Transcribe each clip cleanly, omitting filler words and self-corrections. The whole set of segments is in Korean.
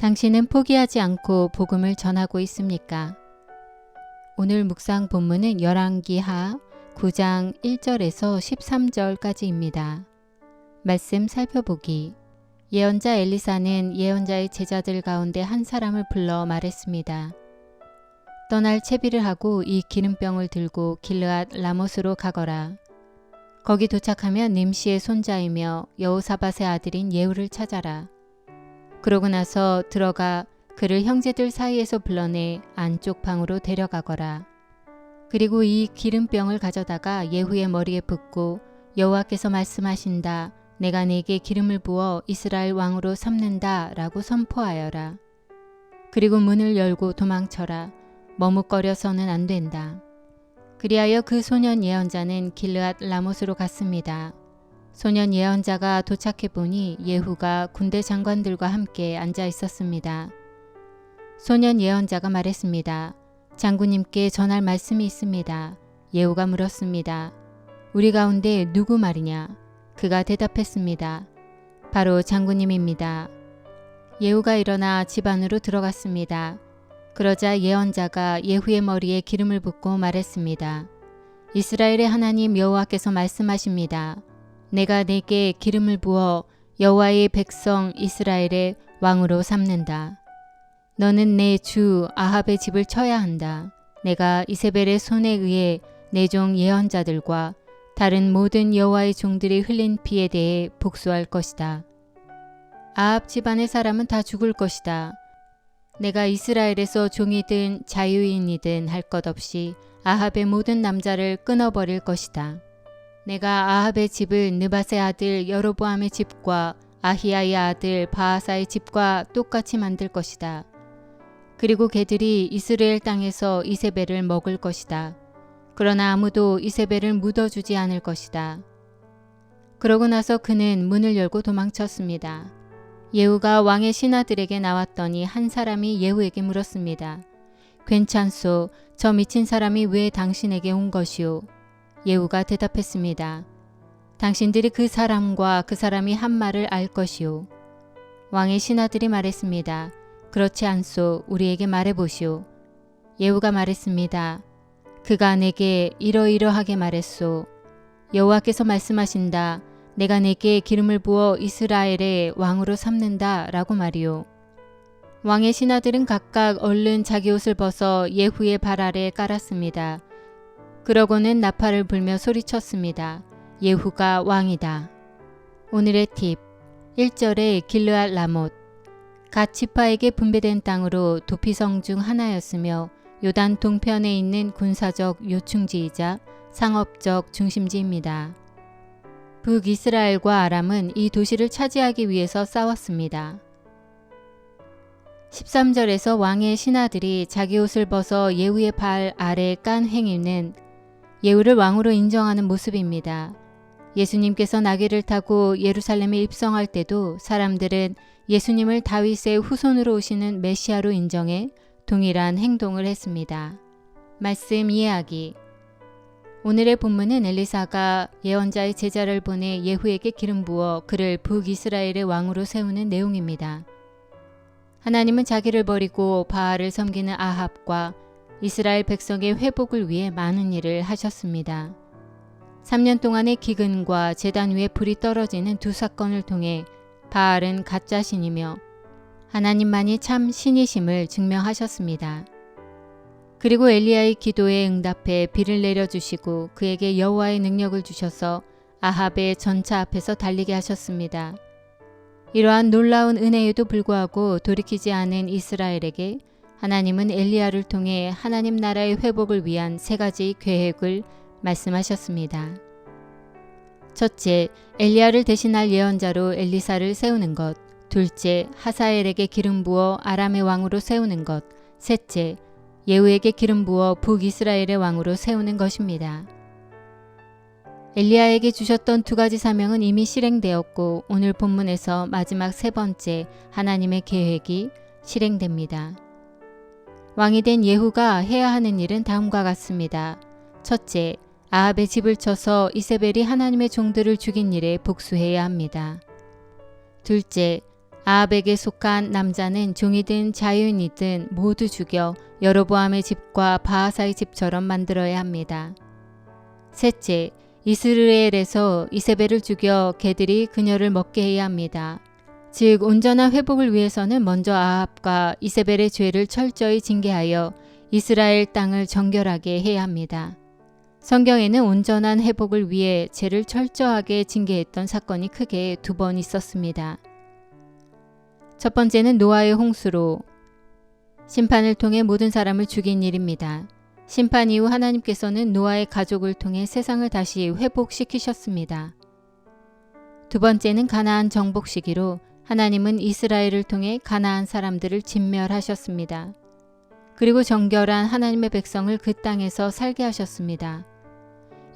당신은 포기하지 않고 복음을 전하고 있습니까? 오늘 묵상 본문은 열왕기하 9장 1절에서 13절까지입니다. 말씀 살펴보기. 예언자 엘리사는 예언자의 제자들 가운데 한 사람을 불러 말했습니다. 떠날 채비를 하고 이 기름병을 들고 길르앗 라못으로 가거라. 거기 도착하면 nim시의 손자이며 여호사밧의 아들인 예후를 찾아라. 그러고 나서 들어가 그를 형제들 사이에서 불러내 안쪽 방으로 데려가거라. 그리고 이 기름병을 가져다가 예후의 머리에 붓고 여호와께서 말씀하신다. 내가 네게 기름을 부어 이스라엘 왕으로 삼는다 라고 선포하여라. 그리고 문을 열고 도망쳐라. 머뭇거려서는 안 된다. 그리하여 그 소년 예언자는 길르앗 라못으로 갔습니다. 소년 예언자가 도착해 보니 예후가 군대 장관들과 함께 앉아 있었습니다. 소년 예언자가 말했습니다. 장군님께 전할 말씀이 있습니다. 예후가 물었습니다. 우리 가운데 누구 말이냐? 그가 대답했습니다. 바로 장군님입니다. 예후가 일어나 집 안으로 들어갔습니다. 그러자 예언자가 예후의 머리에 기름을 붓고 말했습니다. 이스라엘의 하나님 여호와께서 말씀하십니다. 내가 네게 기름을 부어 여호와의 백성 이스라엘의 왕으로 삼는다. 너는 내 주 아합의 집을 쳐야 한다. 내가 이세벨의 손에 의해 내 종 예언자들과 다른 모든 여호와의 종들이 흘린 피에 대해 복수할 것이다. 아합 집안의 사람은 다 죽을 것이다. 내가 이스라엘에서 종이든 자유인이든 할 것 없이 아합의 모든 남자를 끊어버릴 것이다. 내가 아합의 집을 느밧의 아들 여로보암의 집과 아히야의 아들 바하사의 집과 똑같이 만들 것이다. 그리고 걔들이 이스라엘 땅에서 이세벨을 먹을 것이다. 그러나 아무도 이세벨을 묻어주지 않을 것이다. 그러고 나서 그는 문을 열고 도망쳤습니다. 예후가 왕의 신하들에게 나왔더니 한 사람이 예후에게 물었습니다. 괜찮소. 저 미친 사람이 왜 당신에게 온 것이오? 예후가 대답했습니다. 당신들이 그 사람과 그 사람이 한 말을 알 것이오. 왕의 신하들이 말했습니다. 그렇지 않소. 우리에게 말해보시오. 예후가 말했습니다. 그가 내게 이러이러하게 말했소. 여호와께서 말씀하신다. 내가 내게 기름을 부어 이스라엘의 왕으로 삼는다 라고 말이오. 왕의 신하들은 각각 얼른 자기 옷을 벗어 예후의 발 아래에 깔았습니다. 그러고는 나팔을 불며 소리쳤습니다. 예후가 왕이다. 오늘의 팁. 1절에 길르앗 라못. 갓 지파에게 분배된 땅으로 도피성 중 하나였으며 요단 동편에 있는 군사적 요충지이자 상업적 중심지입니다. 북이스라엘과 아람은 이 도시를 차지하기 위해서 싸웠습니다. 13절에서 왕의 신하들이 자기 옷을 벗어 예후의 발 아래에 깐 행위는 예후를 왕으로 인정하는 모습입니다. 예수님께서 나귀를 타고 예루살렘에 입성할 때도 사람들은 예수님을 다윗의 후손으로 오시는 메시아로 인정해 동일한 행동을 했습니다. 말씀 이해하기. 오늘의 본문은 엘리사가 예언자의 제자를 보내 예후에게 기름 부어 그를 북이스라엘의 왕으로 세우는 내용입니다. 하나님은 자기를 버리고 바알을 섬기는 아합과 이스라엘 백성의 회복을 위해 많은 일을 하셨습니다. 3년 동안의 기근과 제단 위에 불이 떨어지는 두 사건을 통해 바알은 가짜 신이며 하나님만이 참 신이심을 증명하셨습니다. 그리고 엘리야의 기도에 응답해 비를 내려주시고 그에게 여호와의 능력을 주셔서 아합의 전차 앞에서 달리게 하셨습니다. 이러한 놀라운 은혜에도 불구하고 돌이키지 않은 이스라엘에게 하나님은 엘리야를 통해 하나님 나라의 회복을 위한 세 가지 계획을 말씀하셨습니다. 첫째, 엘리야를 대신할 예언자로 엘리사를 세우는 것. 둘째, 하사엘에게 기름 부어 아람의 왕으로 세우는 것. 셋째, 예후에게 기름 부어 북이스라엘의 왕으로 세우는 것입니다. 엘리야에게 주셨던 두 가지 사명은 이미 실행되었고 오늘 본문에서 마지막 세 번째 하나님의 계획이 실행됩니다. 왕이 된 예후가 해야 하는 일은 다음과 같습니다. 첫째, 아합의 집을 쳐서 이세벨이 하나님의 종들을 죽인 일에 복수해야 합니다. 둘째, 아합에게 속한 남자는 종이든 자유인이든 모두 죽여 여로보암의 집과 바하사의 집처럼 만들어야 합니다. 셋째, 이스라엘에서 이세벨을 죽여 개들이 그녀를 먹게 해야 합니다. 즉 온전한 회복을 위해서는 먼저 아합과 이세벨의 죄를 철저히 징계하여 이스라엘 땅을 정결하게 해야 합니다. 성경에는 온전한 회복을 위해 죄를 철저하게 징계했던 사건이 크게 2번 있었습니다. 첫 번째는 노아의 홍수로 심판을 통해 모든 사람을 죽인 일입니다. 심판 이후 하나님께서는 노아의 가족을 통해 세상을 다시 회복시키셨습니다. 두 번째는 가나안 정복 시기로 하나님은 이스라엘을 통해 가나안 사람들을 진멸하셨습니다. 그리고 정결한 하나님의 백성을 그 땅에서 살게 하셨습니다.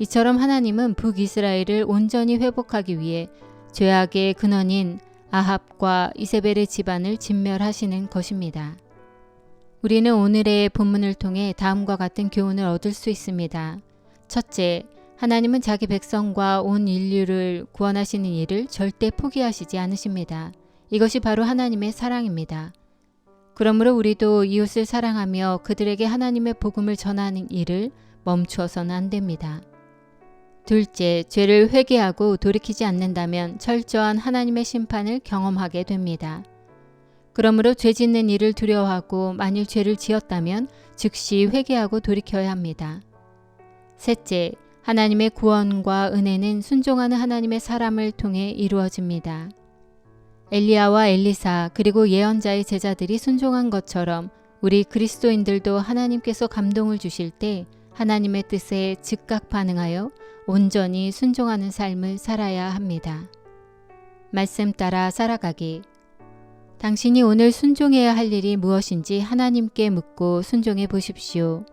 이처럼 하나님은 북이스라엘을 온전히 회복하기 위해 죄악의 근원인 아합과 이세벨의 집안을 진멸하시는 것입니다. 우리는 오늘의 본문을 통해 다음과 같은 교훈을 얻을 수 있습니다. 첫째, 하나님은 자기 백성과 온 인류를 구원하시는 일을 절대 포기하시지 않으십니다. 이것이 바로 하나님의 사랑입니다. 그러므로 우리도 이웃을 사랑하며 그들에게 하나님의 복음을 전하는 일을 멈추어서는 안 됩니다. 둘째, 죄를 회개하고 돌이키지 않는다면 철저한 하나님의 심판을 경험하게 됩니다. 그러므로 죄 짓는 일을 두려워하고 만일 죄를 지었다면 즉시 회개하고 돌이켜야 합니다. 셋째, 하나님의 구원과 은혜는 순종하는 하나님의 사람을 통해 이루어집니다. 엘리야와 엘리사 그리고 예언자의 제자들이 순종한 것처럼 우리 그리스도인들도 하나님께서 감동을 주실 때 하나님의 뜻에 즉각 반응하여 온전히 순종하는 삶을 살아야 합니다. 말씀 따라 살아가기. 당신이 오늘 순종해야 할 일이 무엇인지 하나님께 묻고 순종해 보십시오.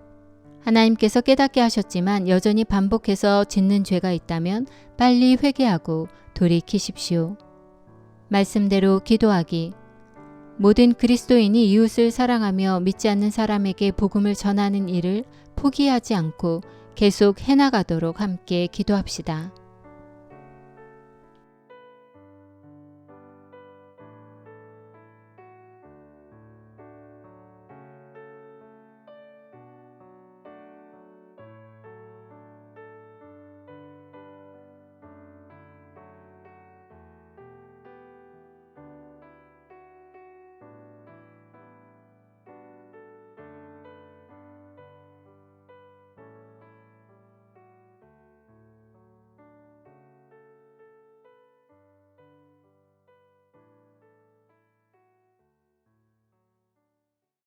하나님께서 깨닫게 하셨지만 여전히 반복해서 짓는 죄가 있다면 빨리 회개하고 돌이키십시오. 말씀대로 기도하기. 모든 그리스도인이 이웃을 사랑하며 믿지 않는 사람에게 복음을 전하는 일을 포기하지 않고 계속 해나가도록 함께 기도합시다.